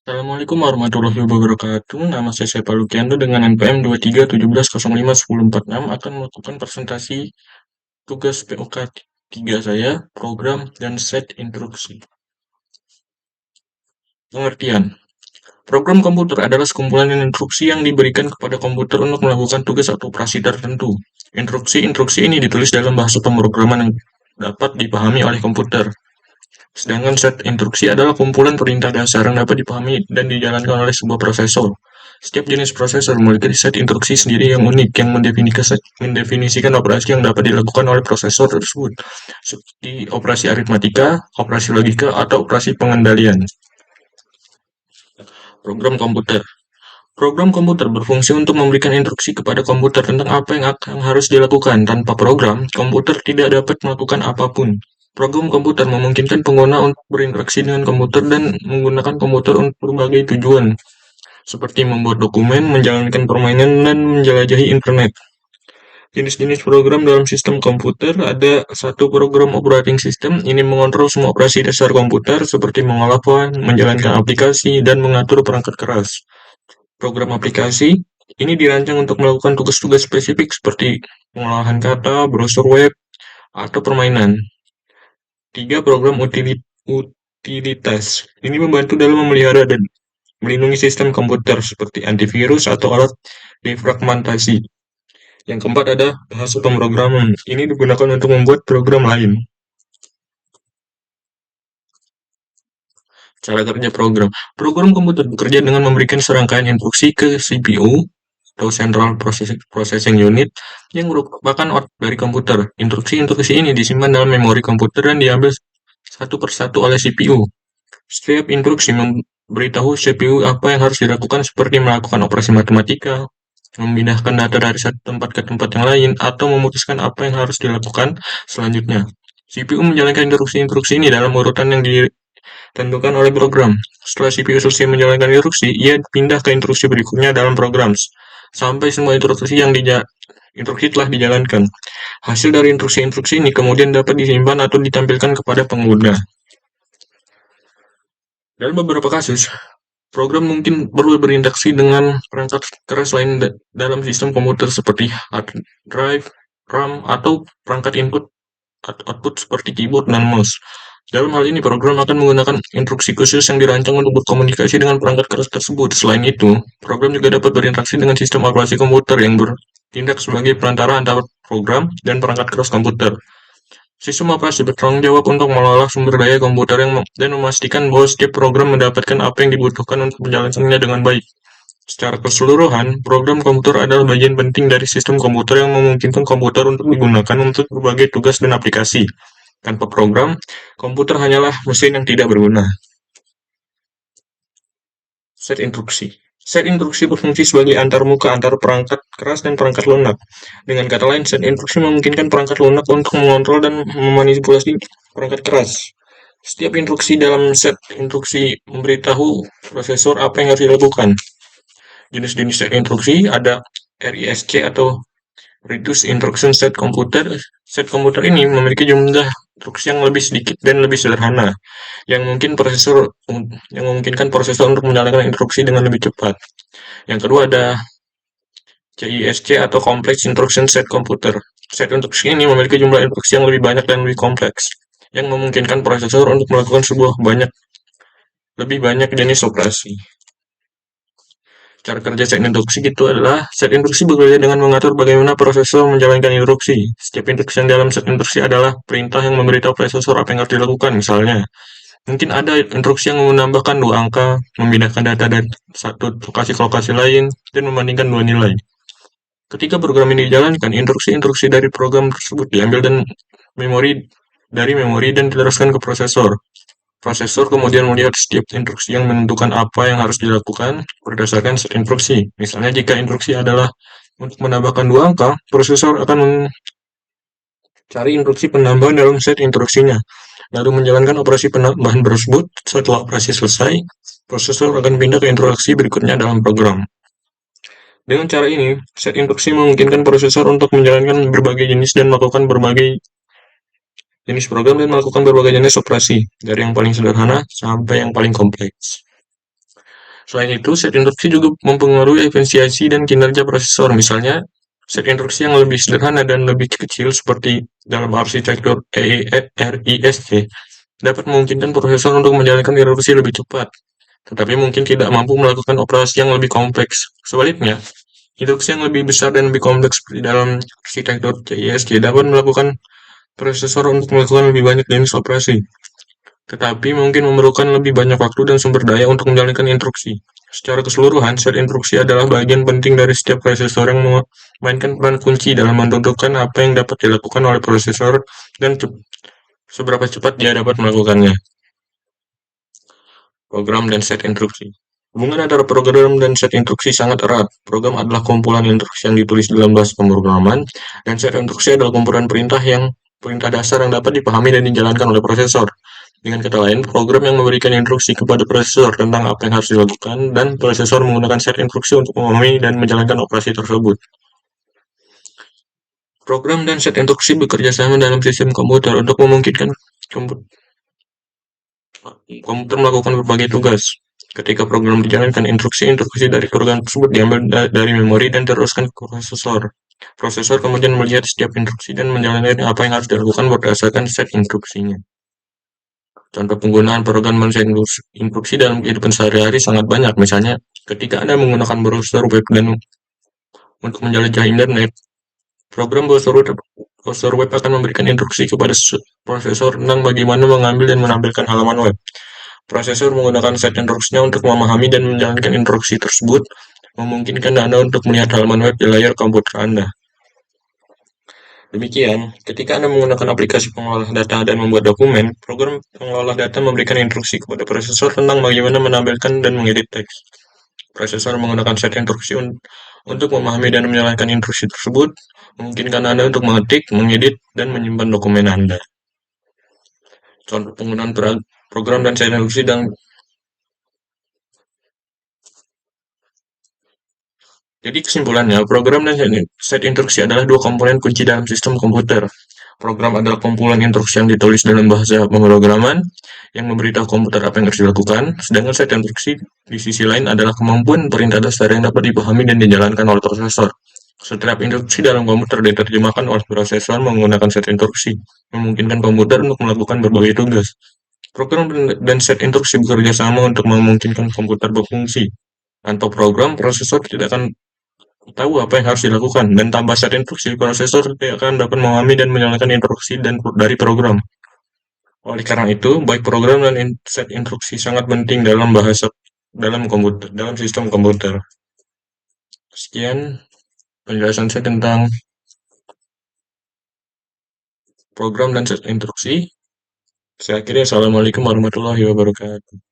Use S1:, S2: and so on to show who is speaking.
S1: Assalamualaikum warahmatullahi wabarakatuh. Nama saya Sepa Lukianto dengan NPM 2317015146 akan melakukan presentasi tugas POK 3 saya, program dan set instruksi. Pengertian. Program komputer adalah sekumpulan instruksi yang diberikan kepada komputer untuk melakukan tugas atau operasi tertentu. Instruksi-instruksi ini ditulis dalam bahasa pemrograman yang dapat dipahami oleh komputer. Sedangkan set instruksi adalah kumpulan perintah dasar yang dapat dipahami dan dijalankan oleh sebuah prosesor. Setiap jenis prosesor memiliki set instruksi sendiri yang unik yang mendefinisikan operasi yang dapat dilakukan oleh prosesor tersebut, seperti operasi aritmatika, operasi logika, atau operasi pengendalian. Program komputer. Program komputer berfungsi untuk memberikan instruksi kepada komputer tentang apa yang akan harus dilakukan. Tanpa program, komputer tidak dapat melakukan apapun. Program komputer memungkinkan pengguna untuk berinteraksi dengan komputer dan menggunakan komputer untuk berbagai tujuan, seperti membuat dokumen, menjalankan permainan, dan menjelajahi internet. Jenis-jenis program dalam sistem komputer ada satu program operating system. Ini mengontrol semua operasi dasar komputer seperti mengolah file, menjalankan aplikasi, dan mengatur perangkat keras. Program aplikasi ini dirancang untuk melakukan tugas-tugas spesifik seperti pengolahan kata, browser web, atau permainan. 3. Program utilitas. Ini membantu dalam memelihara dan melindungi sistem komputer seperti antivirus atau alat defragmentasi. Yang keempat ada bahasa pemrograman. Ini digunakan untuk membuat program lain. Cara kerja program. Program komputer bekerja dengan memberikan serangkaian instruksi ke CPU atau Central Processing Unit yang merupakan otak dari komputer. Instruksi-instruksi ini disimpan dalam memori komputer dan diambil satu persatu oleh CPU. Setiap instruksi memberitahu CPU apa yang harus dilakukan seperti melakukan operasi matematika, memindahkan data dari satu tempat ke tempat yang lain, atau memutuskan apa yang harus dilakukan selanjutnya. CPU menjalankan instruksi-instruksi ini dalam urutan yang ditentukan oleh program. Setelah CPU selesai menjalankan instruksi, ia pindah ke instruksi berikutnya dalam program, sampai semua instruksi telah dijalankan. Hasil dari instruksi-instruksi ini kemudian dapat disimpan atau ditampilkan kepada pengguna. Dalam beberapa kasus, program mungkin perlu berinteraksi dengan perangkat keras lain dalam sistem komputer seperti hard drive, RAM, atau perangkat input atau output seperti keyboard dan mouse. Dalam hal ini, program akan menggunakan instruksi khusus yang dirancang untuk berkomunikasi dengan perangkat keras tersebut. Selain itu, program juga dapat berinteraksi dengan sistem operasi komputer yang bertindak sebagai perantara antara program dan perangkat keras komputer. Sistem operasi bertanggung jawab untuk mengelola sumber daya komputer dan memastikan bahwa setiap program mendapatkan apa yang dibutuhkan untuk menjalankannya dengan baik. Secara keseluruhan, program komputer adalah bagian penting dari sistem komputer yang memungkinkan komputer untuk digunakan untuk berbagai tugas dan aplikasi. Tanpa program, komputer hanyalah mesin yang tidak berguna. Set instruksi. Set instruksi berfungsi sebagai antarmuka antara perangkat keras dan perangkat lunak. Dengan kata lain, set instruksi memungkinkan perangkat lunak untuk mengontrol dan memanipulasi perangkat keras. Setiap instruksi dalam set instruksi memberitahu prosesor apa yang harus dilakukan. Jenis-jenis set instruksi ada RISC atau Reduced Instruction Set Computer. Set komputer ini memiliki jumlah instruksi yang lebih sedikit dan lebih sederhana, yang memungkinkan prosesor untuk menjalankan instruksi dengan lebih cepat. Yang kedua ada CISC atau Complex Instruction Set Computer. Set instruksi ini memiliki jumlah instruksi yang lebih banyak dan lebih kompleks, yang memungkinkan prosesor untuk melakukan lebih banyak jenis operasi. Cara kerja set instruksi itu adalah set instruksi bekerja dengan mengatur bagaimana prosesor menjalankan instruksi. Setiap instruksi yang dalam set instruksi adalah perintah yang memberitahu prosesor apa yang harus dilakukan. Misalnya, mungkin ada instruksi yang menambahkan 2 angka, memindahkan data dari satu lokasi ke lokasi lain, dan membandingkan 2 nilai. Ketika program ini dijalankan, instruksi-instruksi dari program tersebut diambil dari memori dan diteruskan ke prosesor. Prosesor kemudian melihat setiap instruksi yang menentukan apa yang harus dilakukan berdasarkan set instruksi. Misalnya jika instruksi adalah untuk menambahkan 2 angka, prosesor akan mencari instruksi penambahan dalam set instruksinya, lalu menjalankan operasi penambahan tersebut. Setelah operasi selesai, prosesor akan pindah ke instruksi berikutnya dalam program. Dengan cara ini, set instruksi memungkinkan prosesor untuk menjalankan berbagai jenis dan melakukan berbagai jenis program dan melakukan berbagai jenis operasi, dari yang paling sederhana sampai yang paling kompleks. Selain itu, set instruksi juga mempengaruhi efisiensi dan kinerja prosesor. Misalnya, set instruksi yang lebih sederhana dan lebih kecil seperti dalam arsitektur RISC dapat memungkinkan prosesor untuk menjalankan instruksi lebih cepat, tetapi mungkin tidak mampu melakukan operasi yang lebih kompleks. Sebaliknya, instruksi yang lebih besar dan lebih kompleks seperti dalam arsitektur CISC dapat melakukan prosesor untuk melakukan lebih banyak jenis operasi, tetapi mungkin memerlukan lebih banyak waktu dan sumber daya untuk menjalankan instruksi. Secara keseluruhan, set instruksi adalah bagian penting dari setiap prosesor yang memainkan peran kunci dalam menentukan apa yang dapat dilakukan oleh prosesor dan seberapa cepat dia dapat melakukannya. Program dan set instruksi. Hubungan antara program dan set instruksi sangat erat. Program adalah kumpulan instruksi yang ditulis dalam bahasa pemrograman, dan set instruksi adalah kumpulan perintah dasar yang dapat dipahami dan dijalankan oleh prosesor. Dengan kata lain, program yang memberikan instruksi kepada prosesor tentang apa yang harus dilakukan, dan prosesor menggunakan set instruksi untuk memahami dan menjalankan operasi tersebut. Program dan set instruksi bekerja sama dalam sistem komputer untuk memungkinkan komputer melakukan berbagai tugas. Ketika program dijalankan, instruksi-instruksi dari program tersebut diambil dari memori dan diteruskan ke prosesor. Prosesor kemudian melihat setiap instruksi dan menjalankan apa yang harus dilakukan berdasarkan set instruksinya. Contoh penggunaan program dan set instruksi dalam kehidupan sehari-hari sangat banyak. Misalnya, ketika Anda menggunakan browser web dan untuk menjelajahi internet, program browser web akan memberikan instruksi kepada prosesor tentang bagaimana mengambil dan menampilkan halaman web. Prosesor menggunakan set instruksinya untuk memahami dan menjalankan instruksi tersebut, memungkinkan Anda untuk melihat halaman web di layar komputer Anda. Demikian, ketika Anda menggunakan aplikasi pengolah data dan membuat dokumen, program pengolah data memberikan instruksi kepada prosesor tentang bagaimana menampilkan dan mengedit teks. Prosesor menggunakan set instruksi untuk memahami dan menjalankan instruksi tersebut, memungkinkan Anda untuk mengetik, mengedit, dan menyimpan dokumen Anda. Contoh penggunaan program dan set instruksi dan Jadi kesimpulannya, program dan set instruksi adalah dua komponen kunci dalam sistem komputer. Program adalah kumpulan instruksi yang ditulis dalam bahasa pemrograman yang memberitahu komputer apa yang harus dilakukan, sedangkan set instruksi di sisi lain adalah kemampuan perintah dasar yang dapat dipahami dan dijalankan oleh prosesor. Setiap instruksi dalam komputer diterjemahkan oleh prosesor menggunakan set instruksi, memungkinkan komputer untuk melakukan berbagai tugas. Program dan set instruksi bekerja sama untuk memungkinkan komputer berfungsi. Tanpa program, prosesor tidak akan tahu apa yang harus dilakukan, dan tanpa set instruksi, prosesor tidak akan dapat memahami dan menjalankan instruksi dari program. Oleh karena itu, baik program dan set instruksi sangat penting dalam sistem komputer. Sekian penjelasan saya tentang program dan set instruksi. Saya akhiri, assalamualaikum warahmatullahi wabarakatuh.